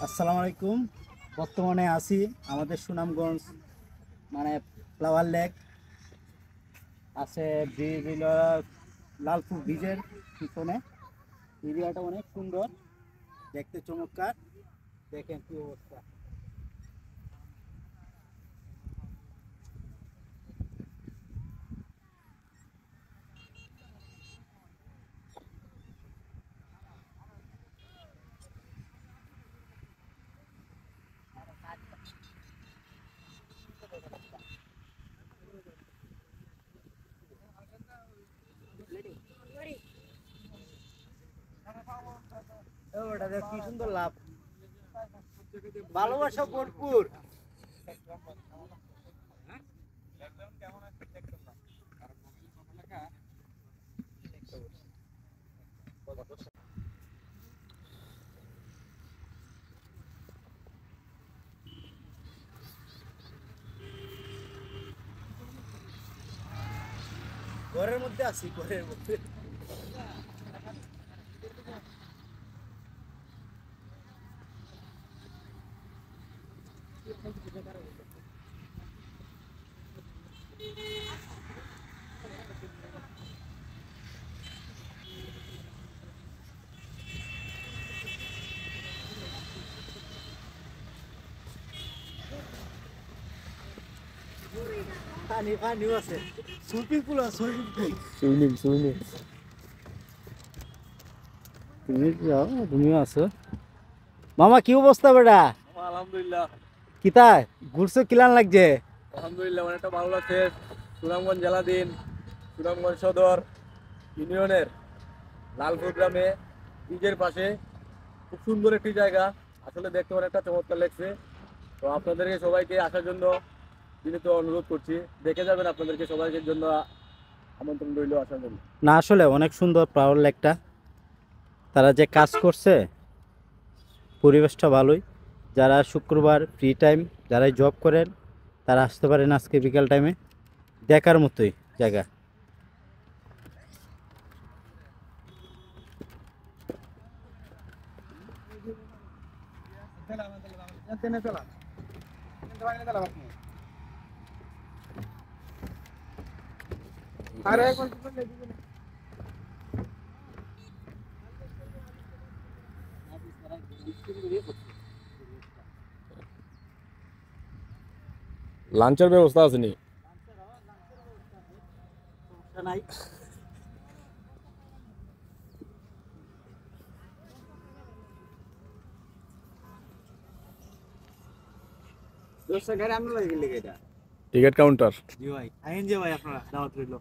আসসালামু আলাইকুম। বর্তমানে আছি আমাদের সুনামগঞ্জ মানে ফ্লাওয়ার লেক আছে ব্রিজ হইল লালপুর ব্রিজের পিছনে। এরিয়াটা অনেক সুন্দর, দেখতে চমৎকার। দেখেন কি অবস্থা। ওটা দেখ কি সুন্দর লাভ, ভালোবাসা ভরপুর। ঘরের মধ্যে আছি, ঘরের মধ্যে। পানি পানিও আছে, সুইমিং পুল আছে, সুইমিং পুল। সুইমিং তুমি যাও, তুমিও আছো। মামা কি অবস্থা বেটা? আলহামদুলিল্লাহ। কিতা ঘুরছো, কিলান লাগছে? আলহামদুলিল্লাহ অনেকটা ভালো লাগছে। সুনামগঞ্জ জেলাধীন সুনামগঞ্জ সদর ইউনিয়নের লালপুর গ্রামে ব্রিজের পাশে খুব সুন্দর একটি জায়গা। আসলে দেখতে অনেকটা চমৎকার লাগছে। তো আপনাদেরকে সবাইকে আসার জন্য বিনীত অনুরোধ করছি, দেখে যাবেন। আপনাদেরকে সবাইকে জন্য আমন্ত্রণ রইল আসার জন্য। না আসলে অনেক সুন্দর পাওয়ার লেকটা, তারা যে কাজ করছে, পরিবেশটা ভালোই। যারা শুক্রবার ফ্রি টাইম, যারা জব করেন, তারা আসতে পারেন আজকে বিকাল টাইমে। দেখার মতোই জায়গা। লাঞ্চের ব্যবস্থা আছে নি? নাই। Ticket counter. জি ভাই, আইন যে ভাই, আপনারা দাওয়াত রইল।